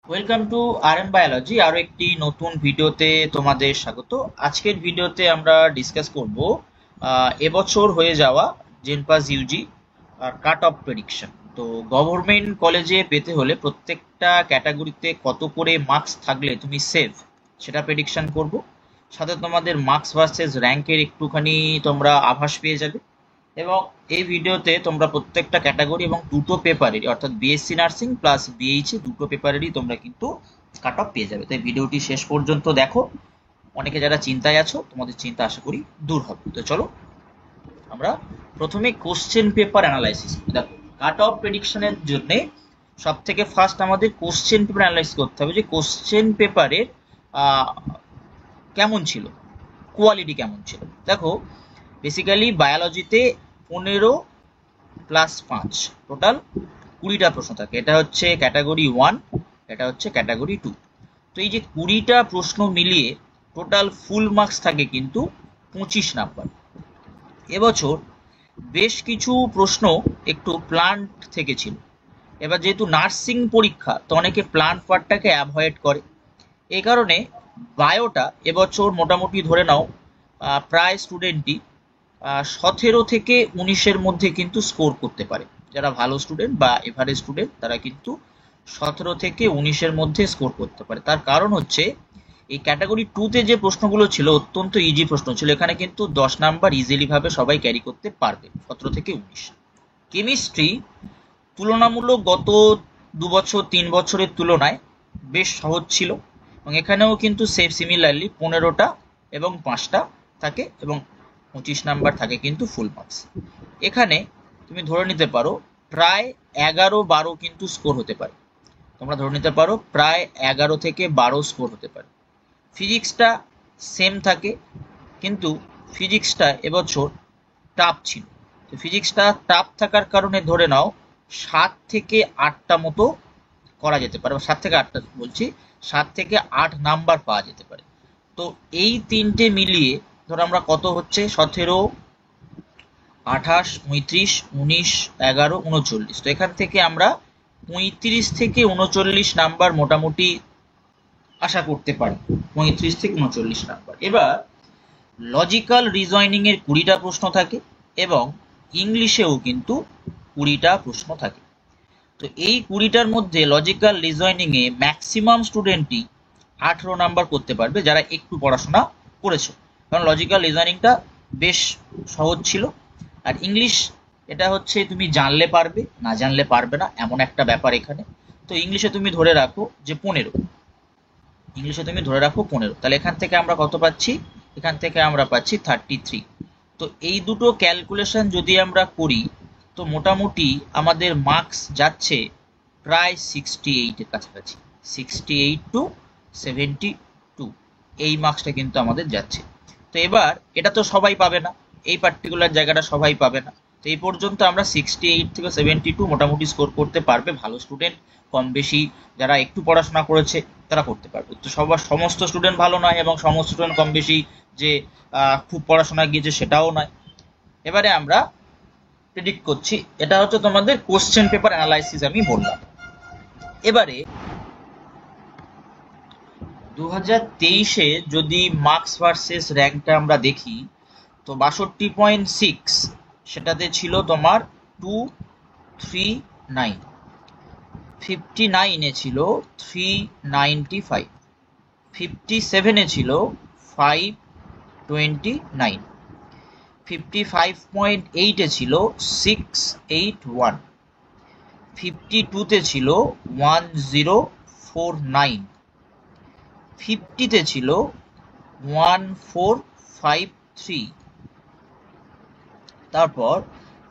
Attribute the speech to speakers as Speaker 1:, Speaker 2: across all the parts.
Speaker 1: Welcome to RM biology. আরো একটি নতুন ভিডিওতে তোমাদের স্বাগত। আজকের ভিডিওতে আমরা ডিসকাস করব এবছর হয়ে যাওয়া জেনপাস ইউজি আর কাট অফ প্রেডিকশন। তো গভর্নমেন্ট কলেজে পেতে হলে প্রত্যেকটা ক্যাটাগরিতে কত করে মার্কস থাকলে তুমি সেভ, সেটা প্রেডিকশন করব। সাথে তোমাদের মার্কস ভার্সেস র্যাঙ্কের একটুখানি তোমরা আভাস পেয়ে যাবে। এবং এই ভিডিওতে তোমরা প্রত্যেকটা ক্যাটাগরি এবং দুটো পেপারেরই, অর্থাৎ বিএসসি নার্সিং প্লাস বিএইচএ দুটো পেপারেরই তোমরা কিন্তু কাট অফ পেয়ে যাবে। তাই ভিডিওটি শেষ পর্যন্ত দেখো। অনেকে যারা চিন্তায় আছো, তোমাদের চিন্তা আশা করি দূর হবে। তো চলো আমরা প্রথমে কোশ্চেন পেপার অ্যানালাইসিস। দেখো, কাট অফ প্রেডিকশনের জন্য সব থেকে ফার্স্ট আমাদের কোশ্চেন পেপার অ্যানালাইসিস করতে হবে যে কোশ্চেন পেপারের কেমন ছিল, কোয়ালিটি কেমন ছিল। দেখো, বেসিক্যালি বায়োলজিতে 15+5 টোটাল 20টা প্রশ্ন থাকে। এটা হচ্ছে ক্যাটাগরি 1, এটা হচ্ছে ক্যাটাগরি 2। তো এই যে 20টা প্রশ্ন মিলিয়ে টোটাল ফুল মার্কস থাকে কিন্তু 25 নাম্বার। এবছর বেশ কিছু প্রশ্ন একটু প্লান্ট থেকে ছিল। এবার যেহেতু নার্সিং পরীক্ষা, তো অনেকে প্লান্ট পার্টটাকে অ্যাভয়েড করে। এই কারণে বায়োটা এবছর মোটামুটি ধরে নাও প্রায় স্টুডেন্টই 17 থেকে 19-এর মধ্যে কিন্তু স্কোর করতে পারে। যারা ভালো স্টুডেন্ট বা এভারেজ স্টুডেন্ট তারা কিন্তু 17 থেকে 19-এর মধ্যে স্কোর করতে পারে। তার কারণ হচ্ছে এই ক্যাটাগরি 2-তে যে প্রশ্নগুলো ছিল অত্যন্ত ইজি প্রশ্ন ছিল। এখানে কিন্তু 10 নাম্বার ইজিলি ভাবে সবাই ক্যারি করতে পারবে 17 থেকে 19। কেমিস্ট্রি তুলনামূলক গত 2 বছর 3 বছরের তুলনায় বেশ সহজ ছিল, এবং এখানেও কিন্তু সেম সিমিলারলি 15টা এবং 5টা থাকে, এবং 25 নাম্বার থাকে কিন্তু ফুল মার্কস। এখানে তুমি ধরে নিতে পারো প্রায় 11-12 কিন্তু স্কোর হতে পারে। তোমরা ধরে নিতে পারো প্রায় 11 থেকে 12 স্কোর হতে পারে। ফিজিক্সটা সেম থাকে, কিন্তু ফিজিক্সটা এবছর টাফ ছিল। তো ফিজিক্সটা টাফ থাকার কারণে ধরে নাও 7 থেকে 8টা মতো করা যেতে পারে। 7 থেকে 8টা বলছি, 7 থেকে 8 নাম্বার পাওয়া যেতে পারে। তো এই তিনটে মিলিয়ে ধরো আমরা কত হচ্ছে 17, 28, 35, 19, 11, 39। তো এখান থেকে আমরা 35 থেকে 39 নাম্বার মোটামুটি আশা করতে পারি। 35 থেকে 39 নাম্বার। এবার লজিক্যাল রিজনিং এর 20টা প্রশ্ন থাকে, এবং ইংলিশেও কিন্তু 20টা প্রশ্ন থাকে। তো এই 20টার মধ্যে লজিক্যাল রিজনিং এ ম্যাক্সিমাম স্টুডেন্টই 18 নাম্বার করতে পারবে যারা একটু পড়াশোনা করেছো, কারণ লজিক্যাল রিজনিংটা বেশ সহজ ছিল। আর ইংলিশ, এটা হচ্ছে তুমি জানলে পারবে, না জানলে পারবে না, এমন একটা ব্যাপার এখানে। তো ইংলিশে তুমি ধরে রাখো যে 15, ইংলিশে তুমি ধরে রাখো 15। তাহলে এখান থেকে আমরা কত পাচ্ছি? এখান থেকে আমরা পাচ্ছি 33। তো এই দুটো ক্যালকুলেশন যদি আমরা করি, তো মোটামুটি আমাদের মার্কস যাচ্ছে প্রায় 68-এর কাছাকাছি। 68 to 72 এই মার্কসটা কিন্তু আমাদের যাচ্ছে। তো এবার এটা তো সবাই পাবে না, এই পার্টিকুলার জায়গাটা সবাই পাবে না। তো এই পর্যন্ত আমরা 68 থেকে 72 মোটামুটি স্কোর করতে পারবে ভালো স্টুডেন্ট। কম বেশি যারা একটু পড়াশোনা করেছে তারা করতে পারবে। তো সমস্ত স্টুডেন্ট ভালো নয়, এবং সমস্ত স্টুডেন্ট কম বেশি যে খুব পড়াশোনা গিয়েছে সেটাও নয়। এবারে আমরা প্রেডিক্ট করছি, এটা হচ্ছে তোমাদের কোশ্চেন পেপার অ্যানালাইসিস আমি বললাম। এবারে 2023-এ যদি মার্কস ভার্সেস র্যাঙ্কটা আমরা দেখি, তো 62.6 সেটাতে ছিল তোমার 239, 59-এ ছিল 395, 57-এ ছিল 529, 55.8-এ ছিল 681, 52-তে ছিল 1049, 50-তে ছিল 1453। তারপর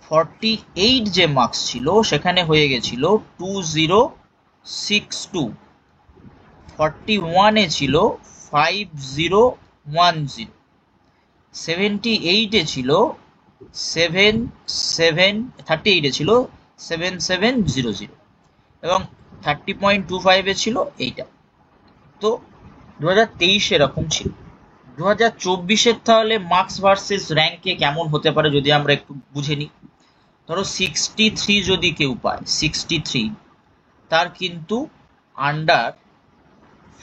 Speaker 1: 48 যে মার্কস ছিল সেখানে হয়ে গেছিল 2062, 41-এ ছিল 5010, 78-এ ছিল 38-এ ছিল 7700, এবং 30.25-এ ছিল এইটা। তো 2023 এরকম ছিল। 2024-এর তাহলে মার্কস ভার্সেস র্যাঙ্কে কেমন হতে পারে যদি আমরা একটু বুঝে নিই। ধরো 63 যদি কেউ পায়, 63 তার কিন্তু আন্ডার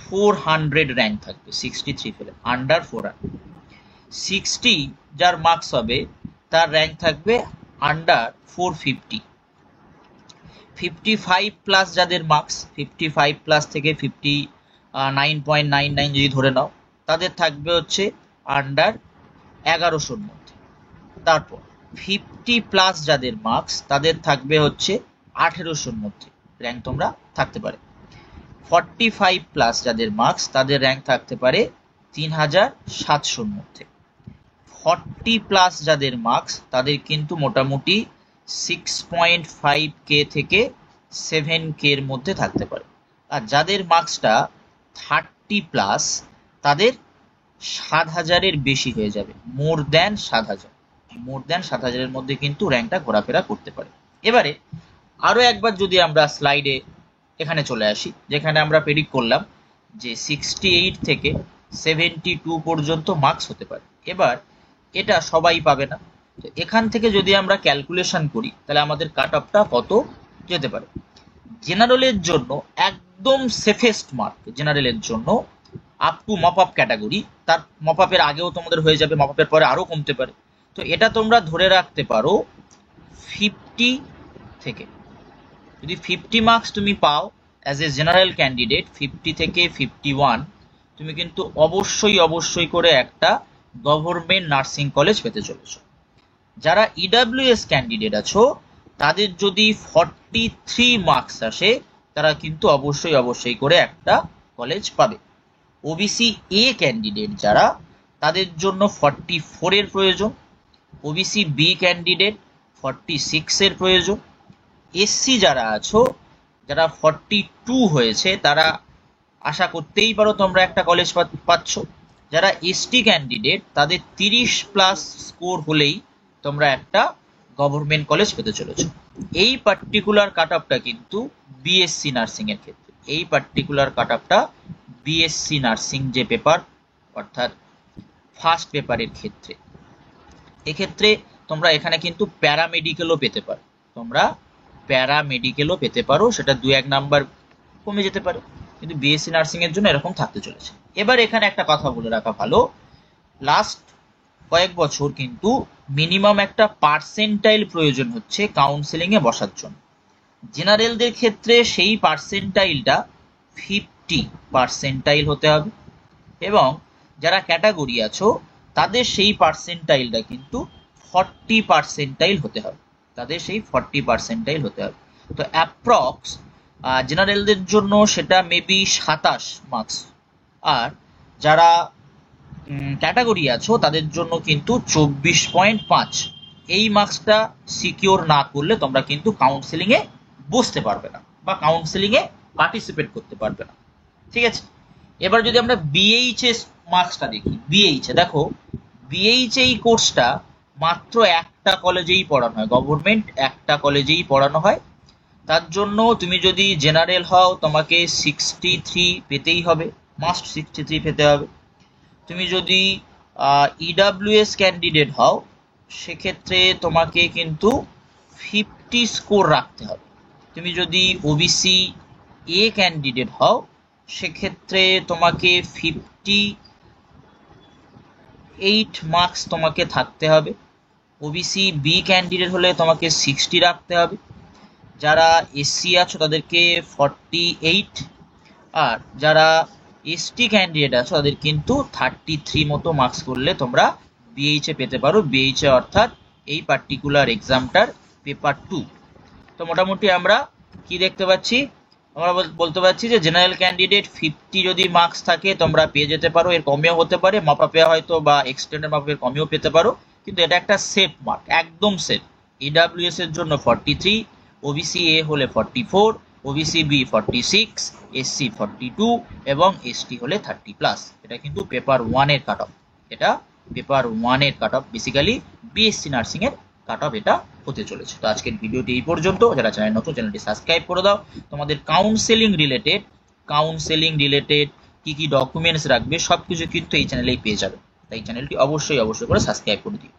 Speaker 1: 400 র্যাঙ্ক থাকবে, 63 ফেলে আন্ডার 400। 60 যার মার্কস হবে তার র্যাঙ্ক থাকবে আন্ডার 450। 55 প্লাস যাদের মার্কস, 55 প্লাস থেকে 59.99 যদি ধরে নাও, তাদের থাকবে হচ্ছে আন্ডার 1100-র মধ্যে। তারপর 50 প্লাস যাদের মার্কস তাদের থাকবে হচ্ছে 1800-র মধ্যে র্যাঙ্ক তোমরা থাকতে পারে। 45 প্লাস যাদের মার্কস তাদের র্যাঙ্ক থাকতে পারে 3700-র মধ্যে। 40 প্লাস যাদের মার্কস তাদের কিন্তু মোটামুটি 6.5K থেকে 7K এর মধ্যে থাকতে পারে। আর যাদের মার্কসটা 30 প্লাস তাদের 7000-এর বেশি হয়ে যাবে, মোর দ্যান 7000-এর মধ্যে কিন্তু র্যাঙ্কটা ঘোরাফেরা করতে পারে। এবারে আরো একবার যদি আমরা স্লাইডে এখানে চলে আসি, যেখানে আমরা প্রেডিক্ট করলাম যে 68 থেকে 72 পর্যন্ত মার্কস হতে পারে। এবার এটা সবাই পাবে না, তো এখান থেকে যদি আমরা ক্যালকুলেশন করি তাহলে আমাদের কাট অফটা কত যেতে পারে। জেনারেলের জন্য একদম সেফেস্ট মার্ক, জেনারেলের জন্য up to mop up category, তার মপ আপের আগেও তোমাদের হয়ে যাবে, মপ আপের পরে আরো কমতে পারে, তো এটা তোমরা ধরে রাখতে পারো 50 থেকে। যদি 50 মার্কস তুমি পাও অ্যাজ এ জেনারেল ক্যান্ডিডেট, 50 থেকে 51, তুমি কিন্তু অবশ্যই করে একটা গভর্নমেন্ট নার্সিং কলেজ পেতে চলেছ। যারা ইডাব্লিউএস ক্যান্ডিডেট আছো তাদের যদি 43 মার্কস আসে তারা কিন্তু অবশ্যই করে একটা কলেজ পাবে। ওবিসি এ ক্যান্ডিডেট যারা, তাদের জন্য 44 এর প্রয়োজন। ওবিসি বি ক্যান্ডিডেট 46 এর প্রয়োজন। এসসি যারা আছো, যারা 42 হয়েছে, তারা আশা করতেই পারো তোমরা একটা কলেজ পাচ্ছ। যারা এসটি ক্যান্ডিডেট তাদের 30 প্লাস স্কোর হলেই তোমরা একটা গভর্নমেন্ট কলেজ পেতে চলেছো। এই পার্টিকুলার কাট অফটা কিন্তু বিএসসি নার্সিং এর ক্ষেত্রে, এই পার্টিকুলার কাট অফটা বিএসসি নার্সিং যে পেপার, অর্থাৎ ফার্স্ট পেপারের ক্ষেত্রে। এক্ষেত্রে তোমরা এখানে কিন্তু প্যারামেডিকেলও পেতে পারো, তোমরা প্যারামেডিকেলও পেতে পারো, সেটা 2-1 নাম্বার কমে যেতে পারে, কিন্তু বিএসসি নার্সিং এর জন্য এরকম থাকতে চলেছে। এবার এখানে একটা কথা বলে রাখা ভালো, লাস্ট কয়েক বছর কিন্তু মিনিমাম একটা পার্সেন্টাইল প্রয়োজন হচ্ছে কাউন্সেলিং এ বসার জন্য। জেনারেলদের ক্ষেত্রে সেই পার্সেন্টাইলটা 50 পার্সেন্টাইল হতে হবে, এবং যারা ক্যাটাগরি আছো তাদের সেই পার্সেন্টাইলটা কিন্তু 40 পার্সেন্টাইল হতে হবে, তাদের সেই 40 পার্সেন্টাইল হতে হবে। তো অ্যাপ্রক্স জেনারেলদের জন্য সেটা মেবি 27 মার্কস, আর যারা ক্যাটাগরি আছো তাদের জন্য কিন্তু 24.5। এই মার্কসটা সিকিউর না করলে তোমরা কিন্তু কাউন্সেলিং এ বসতে পারবে না বা কাউন্সেলিং এ পার্টিসিপেট করতে পারবে না, ঠিক আছে। এবার যদি আমরা বিএইচএস মার্কসটা দেখি, বিএইচএ দেখো, বিএইচএ এই কোর্সটা মাত্র একটা কলেজেই পড়ানো হয়, গভর্নমেন্ট একটা কলেজেই পড়ানো হয়। তার জন্য তুমি যদি জেনারেল হও তোমাকে 63 পেতেই হবে, মাস্ট 63 পেতে হবে। তুমি যদি ইডাব্লিউএস ক্যান্ডিডেট হও সেক্ষেত্রে তোমাকে কিন্তু 50 স্কোর রাখতে হবে। তুমি যদি ওবিসি এ ক্যান্ডিডেট হও সেক্ষেত্রে তোমাকে 58 মার্কস তোমাকে থাকতে হবে। ওবিসি বি ক্যান্ডিডেট হলে তোমাকে 60 রাখতে হবে। যারা এসসি আছো তাদেরকে 48, আর যারা এসটি ক্যান্ডিডেট আছো তাদের কিন্তু 33 মতো মার্কস করলে তোমরা বিএইচএ পেতে পারো। বিএইচএ অর্থাৎ এই পার্টিকুলার এক্সামটার পেপার 2। তো মোটামুটি আমরা কি দেখতে পাচ্ছি, আমরা বলতে পারছি যে জেনারেল ক্যান্ডিডেট 50 যদি মার্কস থাকে তোমরা পেয়ে যেতে পারো, এর কমেও হতে পারে, মাপাপে হয়তো বা এক্সটেন্ডেড মাপের কমেও পেতে পারো, কিন্তু এটা একটা সেফ মার্ক, একদম সেফ। ইডাব্লিউএস এর জন্য 43, ওবিসি এ হলে 44, ওবিসি বি 46, এসসি 42 এবং এসটি হলে 30 প্লাস। এটা কিন্তু পেপার 1 এর কাট অফ, এটা পেপার 1 এর cut off, basically BSc nursing এর কাট অফ এটা হতে চলেছে। তো আজকের ভিডিওটি এই পর্যন্ত। যারা চ্যানেল নতুন, চ্যানেলটি সাবস্ক্রাইব করে দাও। তোমাদের কাউন্সেলিং রিলেটেড কি কি ডকুমেন্টস রাখবে সবকিছু কিন্তু এই চ্যানেলেই পেয়ে যাবে, তাই চ্যানেলটি অবশ্যই করে সাবস্ক্রাইব করে দিও।